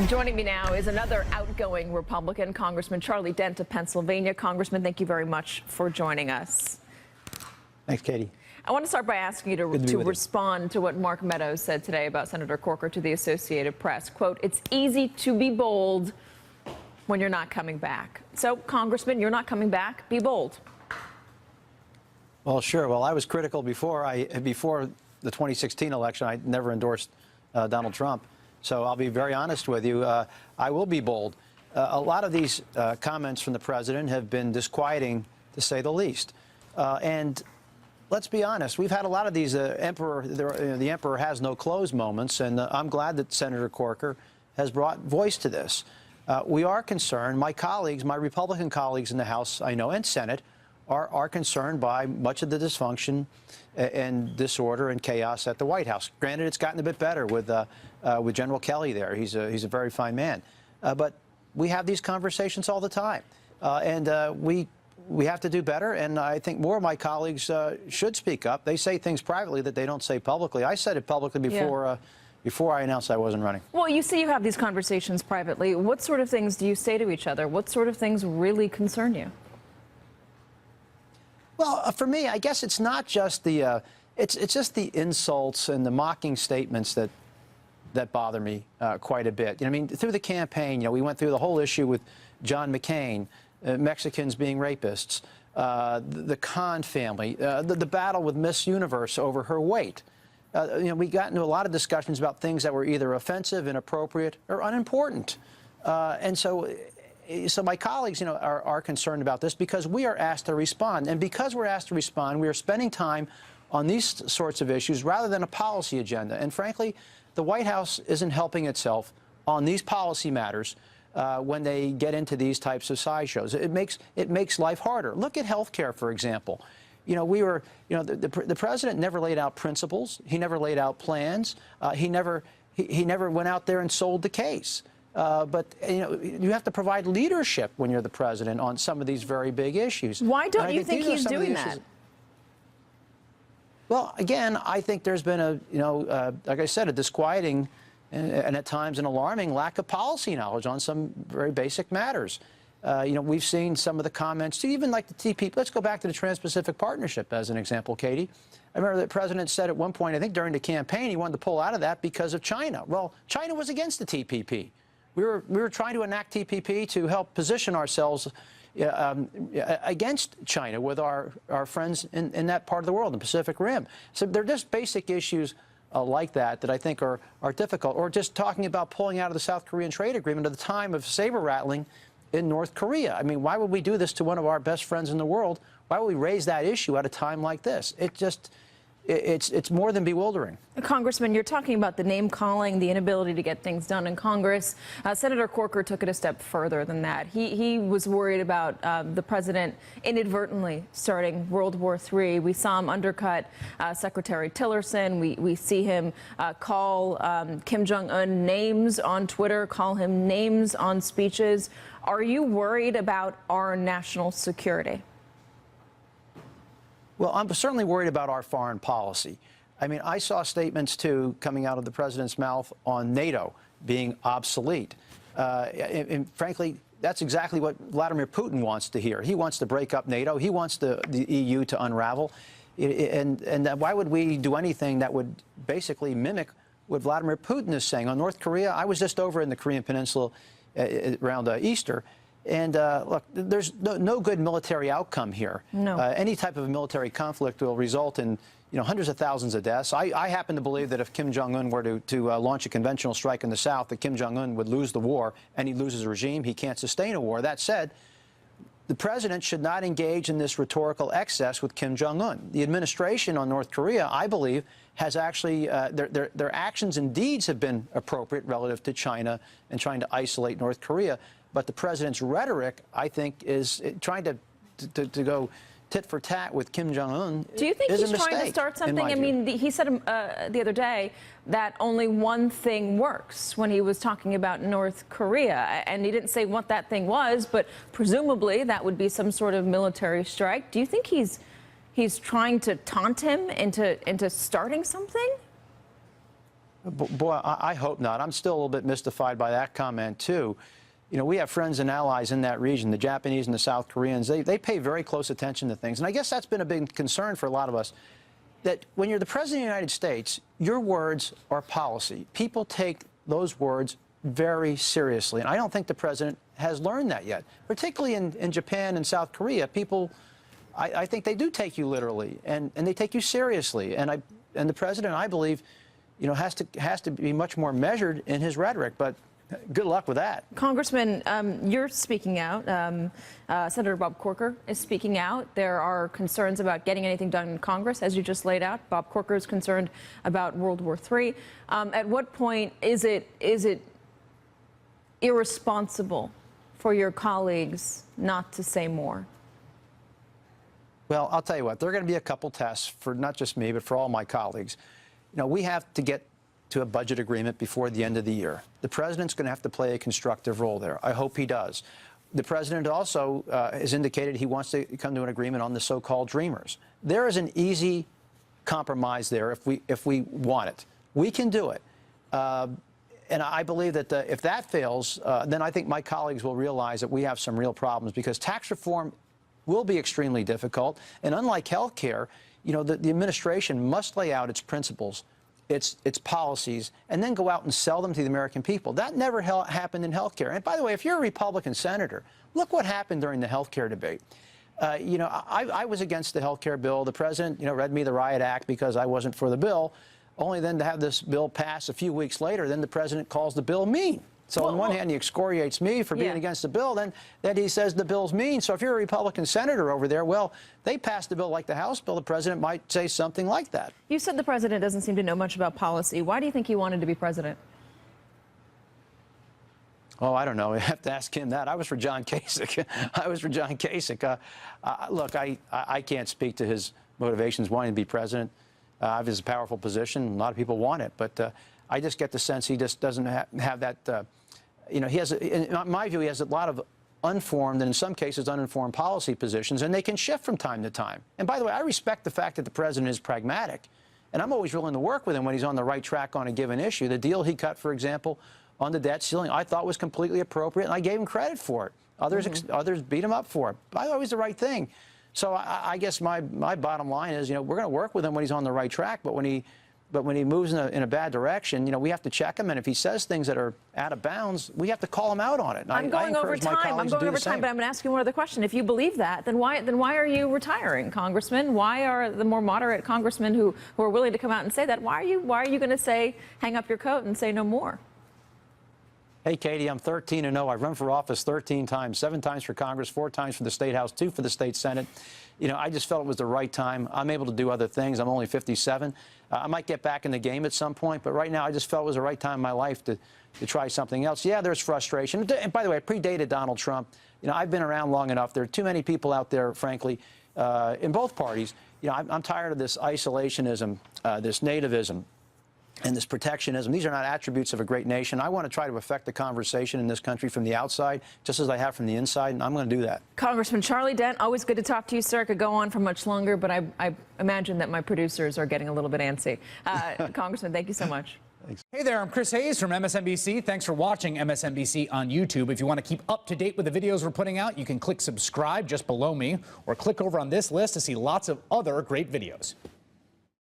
Joining me now is another outgoing Republican, Congressman Charlie Dent of Pennsylvania. Congressman, thank you very much for joining us. Thanks, Katie. I want to start by asking you to respond to what Mark Meadows said today about Senator Corker to the Associated Press. Quote, "It's easy to be bold when you're not coming back." So, Congressman, you're not coming back. Be bold. Well, sure. Well, I was critical before the 2016 election. I never endorsed Donald Trump. So I'll be very honest with you. I will be bold. A lot of these comments from the president have been disquieting, to say the least. And let's be honest, we've had a lot of these the emperor has no clothes moments, and I'm glad that Senator Corker has brought voice to this. We are concerned. My colleagues, my Republican colleagues in the House, I know, and Senate, are concerned by much of the dysfunction and disorder and chaos at the White House. Granted, it's gotten a bit better with General Kelly there. He's a very fine man. But we have these conversations all the time. We have to do better, and I think more of my colleagues should speak up. They say things privately that they don't say publicly. I said it publicly before I announced I wasn't running. Well, you say you have these conversations privately. What sort of things do you say to each other? What sort of things really concern you? Well, for me, I guess it's not just the it's just the insults and the mocking statements that bother me quite a bit. I mean, through the campaign, we went through the whole issue with John McCain, Mexicans being rapists, the Khan family, the battle with Miss Universe over her weight. We got into a lot of discussions about things that were either offensive, inappropriate, or unimportant. So my colleagues, are concerned about this because we are asked to respond. And because we're asked to respond, we are spending time on these sorts of issues rather than a policy agenda. And frankly, the White House isn't helping itself on these policy matters when they get into these types of sideshows. It makes life harder. Look at health care, for example. The president never laid out principles. He never laid out plans. He never went out there and sold the case. But you have to provide leadership when you're the president on some of these very big issues. Why don't you think he's doing that? Well, again, I think there's been like I said, a disquieting and at times an alarming lack of policy knowledge on some very basic matters. We've seen some of the comments, even like the TPP. Let's go back to the Trans-Pacific Partnership as an example, Katie. I remember the president said at one point, I think during the campaign, he wanted to pull out of that because of China. Well, China was against the TPP. We were trying to enact TPP to help position ourselves against China with our friends in that part of the world, the Pacific Rim. So they're just basic issues like that I think are difficult. Or just talking about pulling out of the South Korean trade agreement at the time of saber rattling in North Korea. I mean, why would we do this to one of our best friends in the world? Why would we raise that issue at a time like this? It's more than bewildering. Congressman, you're talking about the name-calling, the inability to get things done in Congress. Senator Corker took it a step further than that. He was worried about the president inadvertently starting World War III. We saw him undercut Secretary Tillerson. We see him call Kim Jong-un names on Twitter, call him names on speeches. Are you worried about our national security? Well, I'm certainly worried about our foreign policy. I mean, I saw statements, too, coming out of the president's mouth on NATO being obsolete. And frankly, that's exactly what Vladimir Putin wants to hear. He wants to break up NATO. He wants the EU to unravel. And why would we do anything that would basically mimic what Vladimir Putin is saying? On North Korea, I was just over in the Korean Peninsula around Easter. And look, there's no good military outcome here. No. Any type of military conflict will result in hundreds of thousands of deaths. I happen to believe that if Kim Jong-un were to launch a conventional strike in the South, that Kim Jong-un would lose the war and he'd lose his regime. He can't sustain a war. That said, the president should not engage in this rhetorical excess with Kim Jong-un. The administration on North Korea, I believe, has actually their actions and deeds have been appropriate relative to China and trying to isolate North Korea. But the president's rhetoric, I think, is trying to go tit for tat with Kim Jong-un. Do you think he's trying to start something? I mean, he said the other day that only one thing works when he was talking about North Korea. And he didn't say what that thing was, but presumably that would be some sort of military strike. Do you think he's trying to taunt him into starting something? Boy, I hope not. I'm still a little bit mystified by that comment, too. You know, we have friends and allies in that region, the Japanese and the South Koreans. They pay very close attention to things. And I guess that's been a big concern for a lot of us, that when you're the President of the United States, your words are policy. People take those words very seriously. And I don't think the President has learned that yet, particularly in Japan and South Korea. People, I think they do take you literally, and they take you seriously. And the President, I believe, you know, has to be much more measured in his rhetoric. But good luck with that. Congressman, you're speaking out. Senator Bob Corker is speaking out. There are concerns about getting anything done in Congress, as you just laid out. Bob Corker is concerned about World War III. At what point is it irresponsible for your colleagues not to say more? Well, I'll tell you what, there are going to be a couple tests for not just me, but for all my colleagues. You know, we have to get to a budget agreement before the end of the year. The President's going to have to play a constructive role there. I hope he does. The President also has indicated he wants to come to an agreement on the so-called Dreamers. There is an easy compromise there if we want it. We can do it. And I believe that if that fails, then I think my colleagues will realize that we have some real problems, because tax reform will be extremely difficult. And unlike health care, you know, the administration must lay out its principles, its policies, and then go out and sell them to the American people. That never happened in health care. And by the way, if you're a Republican senator, look what happened during the health care debate. You know, I was against the health care bill. The President, you know, read me the riot act because I wasn't for the bill, only then to have this bill pass a few weeks later. Then the President calls the bill mean. So on one hand, he excoriates me for being against the bill, then he says the bill's mean. So if you're a Republican senator over there, well, they passed the bill like the House bill. The President might say something like that. You said the President doesn't seem to know much about policy. Why do you think he wanted to be president? Oh, I don't know. You have to ask him that. I was for John Kasich. I was for John Kasich. Look, I can't speak to his motivations wanting to be president. Obviously, it's a powerful position. A lot of people want it. But I just get the sense he just doesn't have that. You know, he has, in my view, he has a lot of unformed and in some cases uninformed policy positions, and they can shift from time to time. And by the way, I respect the fact that the President is pragmatic, and I'm always willing to work with him when he's on the right track on a given issue. The deal he cut, for example, on the debt ceiling, I thought was completely appropriate, and I gave him credit for it. Others beat him up for it. But I thought it was the right thing. So I guess my bottom line is, you know, we're going to work with him when he's on the right track, but when he moves in a bad direction, you know, we have to check him. And if he says things that are out of bounds, we have to call him out on it. And I'm going over time. I'm going over time, but I'm going to ask you one other question. If you believe that, then why are you retiring, Congressman? Why are the more moderate congressmen who are willing to come out and say that? Why are you going to say hang up your coat and say no more? Hey, Katie, I'm 13-0. I've run for office 13 times, 7 times for Congress, 4 times for the State House, 2 for the State Senate. You know, I just felt it was the right time. I'm able to do other things. I'm only 57. I might get back in the game at some point, but right now I just felt it was the right time in my life to try something else. Yeah, there's frustration. And by the way, it predated Donald Trump. You know, I've been around long enough. There are too many people out there, frankly, in both parties. You know, I'm tired of this isolationism, this nativism, and this protectionism. These are not attributes of a great nation. I want to try to affect the conversation in this country from the outside, just as I have from the inside, and I'm going to do that. Congressman Charlie Dent, always good to talk to you, sir. Could go on for much longer, but I imagine that my producers are getting a little bit antsy. Congressman, thank you so much. Thanks. Hey there, I'm Chris Hayes from MSNBC. Thanks for watching MSNBC on YouTube. If you want to keep up to date with the videos we're putting out, you can click subscribe just below me, or click over on this list to see lots of other great videos.